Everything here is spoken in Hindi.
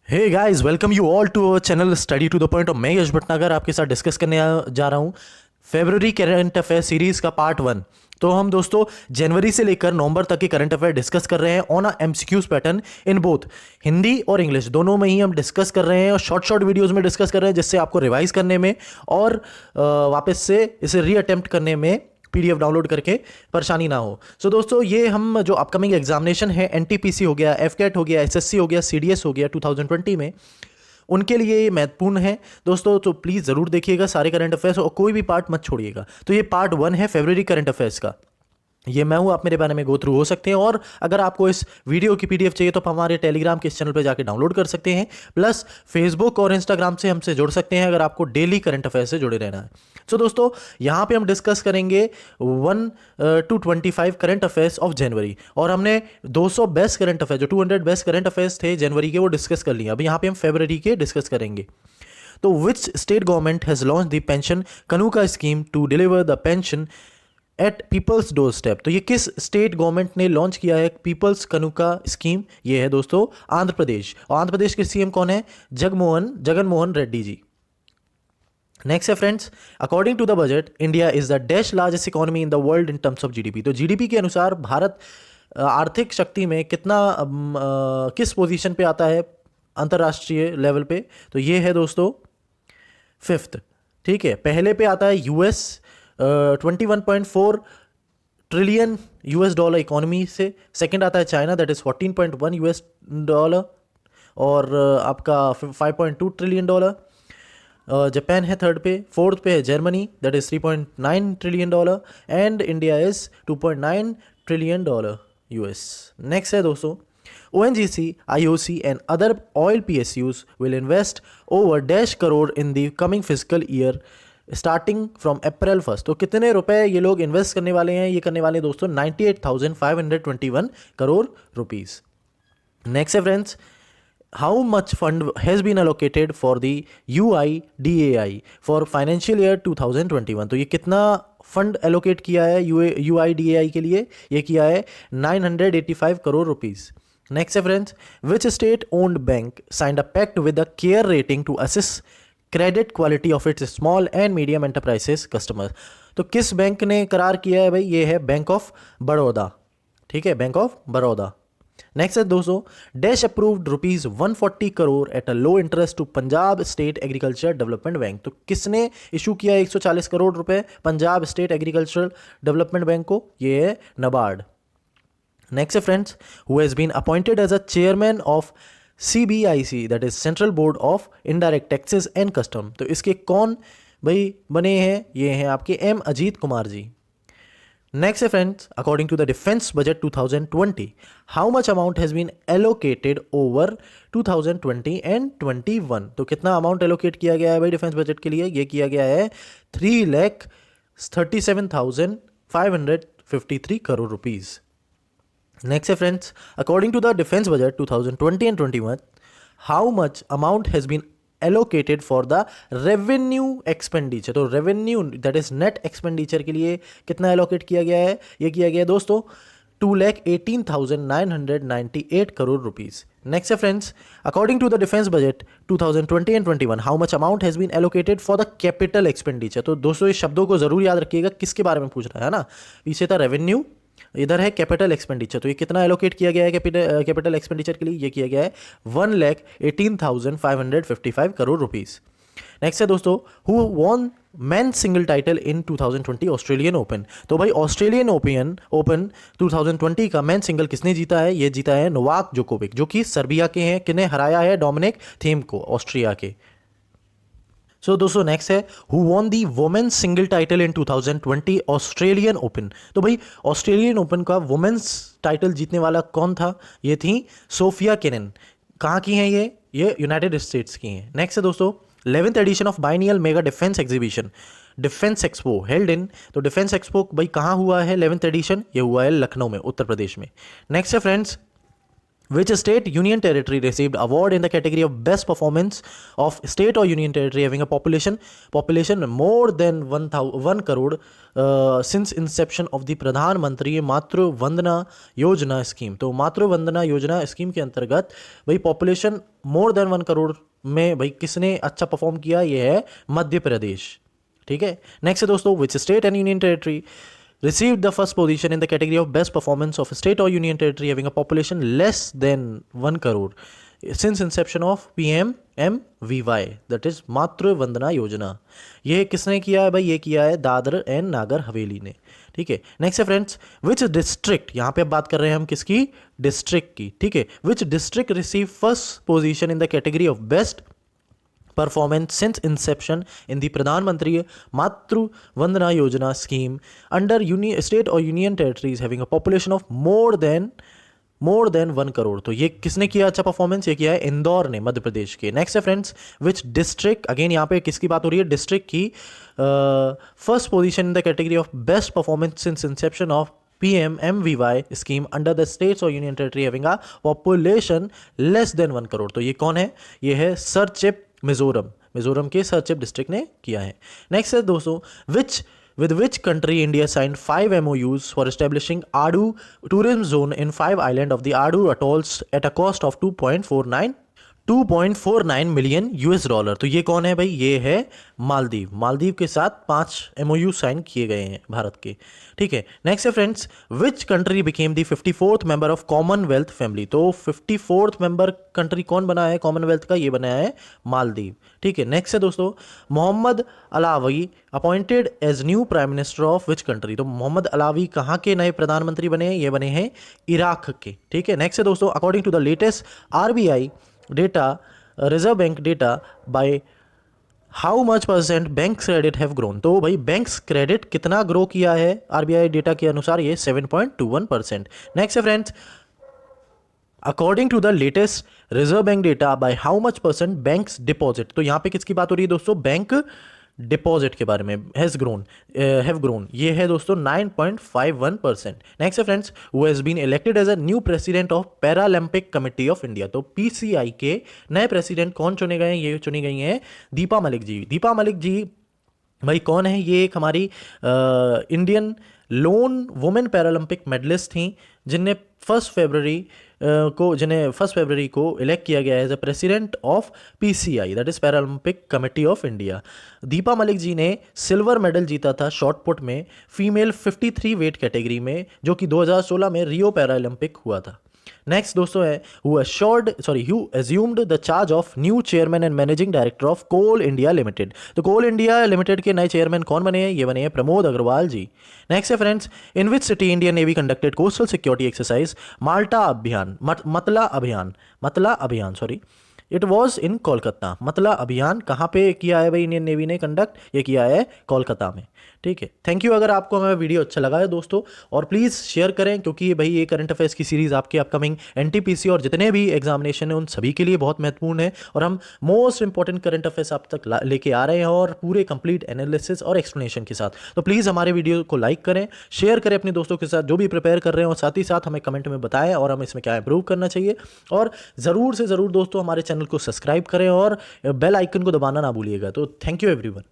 Hey guys, welcome you all to our channel study to the point. और मैं यश भटनागर आपके साथ डिस्कस करने जा रहा हूँ फेब्रुवरी करंट अफेयर सीरीज का पार्ट 1। तो हम दोस्तों जनवरी से लेकर नवंबर तक के करंट अफेयर डिस्कस कर रहे हैं on a MCQs pattern in both Hindi और इंग्लिश, दोनों में ही हम डिस्कस कर रहे हैं और शॉर्ट शॉर्ट वीडियोस में डिस्कस कर रहे हैं, जिससे आपको रिवाइज करने में और वापस से इसे रीअटेम्प्ट करने में पीडीएफ डाउनलोड करके परेशानी ना हो। सो दोस्तों, ये हम जो अपकमिंग एग्जामिनेशन है, एनटीपीसी हो गया, एफकेट हो गया, एसएससी हो गया, सीडीएस हो गया 2020 में, उनके लिए ये महत्वपूर्ण है दोस्तों। तो प्लीज़ ज़रूर देखिएगा सारे करंट अफेयर्स और कोई भी पार्ट मत छोड़िएगा। तो ये पार्ट 1 है फरवरी करंट अफेयर्स का। ये मैं हूँ, आप मेरे बारे में गो थ्रू हो सकते हैं। और अगर आपको इस वीडियो की पीडीएफ चाहिए तो आप हमारे टेलीग्राम के इस चैनल पर जाकर डाउनलोड कर सकते हैं। प्लस फेसबुक और इंस्टाग्राम से हमसे जुड़ सकते हैं अगर आपको डेली करंट अफेयर से जुड़े रहना है। सो दोस्तों, यहाँ पे हम डिस्कस करेंगे 1 to 25 current affairs of January. और हमने 200 बेस्ट करंट अफेयर, जो 200 बेस्ट करंट अफेयर्स थे जनवरी के, वो डिस्कस कर लिए। अब यहाँ पे हम फरवरी के डिस्कस करेंगे। तो which state government has launch the pension Kanuka scheme to deliver the pension at people's door step. तो ये किस स्टेट गवर्नमेंट ने लॉन्च किया है पीपल्स कनूका स्कीम? ये है दोस्तों आंध्र प्रदेश। और आंध्र प्रदेश के सीएम कौन है? जगन मोहन रेड्डी जी। नेक्स्ट है friends, according to the budget India is the dash largest economy in the world in terms of GDP. तो जीडीपी के अनुसार भारत आर्थिक शक्ति में कितना किस पोजीशन पे आता है अंतर्राष्ट्रीय लेवल पे? तो ये है दोस्तों 5th। ठीक है, पहले पे आता है US 21.4 trillion US dollar economy से। सेकंड आता है China, that is 14.1 US dollar. और आपका 5.2 ट्रिलियन डॉलर। जापान है थर्ड पे। फोर्थ पे है Germany, that is 3.9 trillion dollar. And India is 2.9 trillion dollar US. Next है दोस्तों, ONGC, IOC and other oil PSUs will invest over dash crore in the coming fiscal year starting from April 1। तो कितने रुपए ये लोग इन्वेस्ट करने वाले हैं? ये करने वाले हैं दोस्तों 98,521 करोड़ रुपीस। नेक्स्ट है friends, how much fund has been allocated for the UIDAI for financial year 2021। तो ये कितना फंड एलोकेट किया है UIDAI के लिए? ये किया है 985 करोड़ रुपीस। नेक्स्ट है friends, which state owned bank signed a pact with the care rating to assist credit quality of its small and medium enterprises customer. तो किस बैंक ने करार किया है भाई? ये है बैंक ऑफ बड़ौदा। ठीक है, बैंक ऑफ बड़ौदा। नेक्स्ट है दोस्तों, dash approved ₹140 crore at a low interest to Punjab state agriculture development bank. तो किसने इशू किया 140 करोड़ रुपए Punjab state agriculture development bank को? ये है नबार्ड। नेक्स्ट है friends, who has been appointed as a chairman of CBIC, that is central board of indirect taxes and custom. तो इसके कौन भाई बने हैं? ये हैं आपके M अजीत कुमार जी। नेक्स्ट है friends, according to the defence budget 2020, how much amount has been allocated over 2020 and 21। तो कितना अमाउंट एलोकेट किया गया है भाई डिफेंस बजट के लिए? ये किया गया है 3,37,553 करोड़ रुपीज। नेक्स्ट है friends, according to the defence budget 2020 and 21, how much amount has been allocated for the revenue expenditure. तो revenue that is net expenditure के लिए कितना एलोकेट किया गया है? ये किया गया है दोस्तों 2,18,998 करोड़ रुपीज। नेक्स्ट है friends, according to the defence budget 2020 and 21, how much amount has been allocated for the capital expenditure. तो दोस्तों, इस शब्दों को जरूर याद रखिएगा, किसके बारे में पूछ रहा है ना। पीछे था रेवेन्यू, इधर है कैपिटल एक्सपेंडिचर। तो ये कितना एलोकेट किया गया है कैपिटल एक्सपेंडिचर के लिए? ये किया गया है 1,18,555 करोड़ रुपीस। नेक्स्ट है दोस्तों, who won men single title in 2020 Australian Open. तो भाई ऑस्ट्रेलियन ओपन 2020 का मेन सिंगल किसने जीता है? ये जीता है नोवाक जोकोविक, जो कि सर्बिया के हैं। किन्हें हराया है? डोमिनिक थीम को, ऑस्ट्रिया के। सो दोस्तों, नेक्स्ट है, who won the women's single title in 2020 Australian Open. तो भाई ऑस्ट्रेलियन ओपन का वुमेन्स टाइटल जीतने वाला कौन था? ये थी सोफिया केनिन। कहाँ की हैं ये यूनाइटेड स्टेट्स की हैं। नेक्स्ट है दोस्तों, 11th edition of biennial mega defence exhibition defence expo held in. तो डिफेंस एक्सपो भाई कहाँ हुआ है 11th एडिशन? ये हुआ है लखनऊ में, उत्तर प्रदेश में। नेक्स्ट है friends, Which state union territory received award in the category of best performance of state or union territory having a population more than 1 crore since inception of the प्रधान मंत्री मातृ वंदना योजना स्कीम। तो मातृ वंदना योजना स्कीम के अंतर्गत भाई पॉपुलेशन मोर देन 1 करोड़ में भाई किसने अच्छा परफॉर्म किया, ये है मध्य प्रदेश। ठीक है, नेक्स्ट है दोस्तों, which state and union territory received the first position in the category of best performance of a state or union territory having a population less than 1 crore since inception of PMMVY, that is मातृ वंदना योजना। ये किसने किया है भाई, ये किया है दादर एंड नागर हवेली ने। ठीक है, नेक्स्ट है फ्रेंड्स, विच डिस्ट्रिक्ट, यहाँ पे अब बात कर रहे हैं हम किसकी, डिस्ट्रिक्ट की। ठीक है, which district receive first position in the category of best performance since inception in the Pradhan Mantri Matru Vandana Yojana scheme under state or union territories having a population of more than 1 crore. तो ये किसने किया अच्छा परफॉर्मेंस, ये किया है इंदौर ने, मध्य प्रदेश के। नेक्स्ट है फ्रेंड्स, विच डिस्ट्रिक्ट, अगेन यहाँ पे किसकी बात हो रही है, डिस्ट्रिक्ट की, first position in the category of best performance since Inception of PMMVY scheme under the states or union territory having a population less than 1 crore. तो ये कौन है, ये है सरचिप मिजोरम के सरचिप डिस्ट्रिक्ट ने किया है। नेक्स्ट है दोस्तों, with which country India signed 5 MOUs for establishing Adu tourism zone in 5 islands of the Adu atolls at a cost of 2.49 million $US। तो ये कौन है भाई, ये है मालदीव के साथ 5 MOU साइन किए गए हैं भारत के। ठीक है, नेक्स्ट है friends, which country became the 54th member of Commonwealth family. तो 54th मेंबर कंट्री कौन बना है कॉमनवेल्थ का, ये बनाया है मालदीव। ठीक है, नेक्स्ट है दोस्तों, Mohammed Allawi appointed as new prime minister of which country. तो मोहम्मद अलावी कहाँ के नए प्रधानमंत्री बने हैं, ये बने हैं इराक के। ठीक है, नेक्स्ट है दोस्तों, according to the latest RBI data, reserve bank data, by how much % bank credit have grown. तो भाई बैंक्स क्रेडिट कितना ग्रो किया है RBI डेटा के अनुसार, ये 7.21%। नेक्स्ट है friends, according to the latest reserve bank data by how much % banks deposit. तो यहाँ पे किसकी बात हो रही है दोस्तों, बैंक डिपॉजिट के बारे में, हैव ग्रोन, ये है दोस्तों 9.51%। नेक्स्ट है friends, who has been elected as a new president of paralympic committee of India. तो PCI के नए प्रेसिडेंट कौन चुने गए हैं, ये चुनी गई हैं दीपा मलिक जी। दीपा मलिक जी भाई कौन है, ये एक हमारी Indian lone women Paralympic medallist थी, जिन्हें 1 फरवरी को इलेक्ट किया गया as a president of PCI, that is Paralympic committee of India. Deepa Malik ji ने सिल्वर मेडल जीता था शॉट पुट में फीमेल 53 वेट कैटेगरी में, जो कि 2016 में रियो पैरालंपिक हुआ था। नेक्स्ट दोस्तों है who assumed the charge of new chairman and managing director of Coal India limited. तो कोल इंडिया लिमिटेड के नए चेयरमैन कौन बने हैं, ये बने हैं प्रमोद अग्रवाल जी। नेक्स्ट है friends, in which city Indian navy conducted coastal security exercise मतला अभियान इट वॉज इन कोलकाता। मतला अभियान कहाँ पे किया है भाई इंडियन नेवी ने कंडक्ट, ये किया है कोलकाता में। ठीक है, थैंक यू। अगर आपको हमारा वीडियो अच्छा लगा है दोस्तों, और प्लीज़ शेयर करें, क्योंकि भाई ये करंट अफेयर्स की सीरीज़ आपके अपकमिंग NTPC और जितने भी एग्जामिनेशन है उन सभी के लिए बहुत महत्वपूर्ण है, और हम मोस्ट इंपॉर्टेंट करंट अफेयर्स आप तक लेके आ रहे हैं, और पूरे कंप्लीट एनालिसिस और एक्सप्लेनेशन के साथ। तो प्लीज़ हमारे वीडियो को लाइक करें, शेयर करें अपने दोस्तों के साथ जो भी प्रिपेयर कर रहे हैं, और साथ ही साथ हमें कमेंट में बताएं और हम इसमें क्या इंप्रूव करना चाहिए। और ज़रूर से ज़रूर दोस्तों हमारे चैनल को सब्सक्राइब करें और बेल आइकन को दबाना ना भूलिएगा। तो थैंक यू एवरीवन।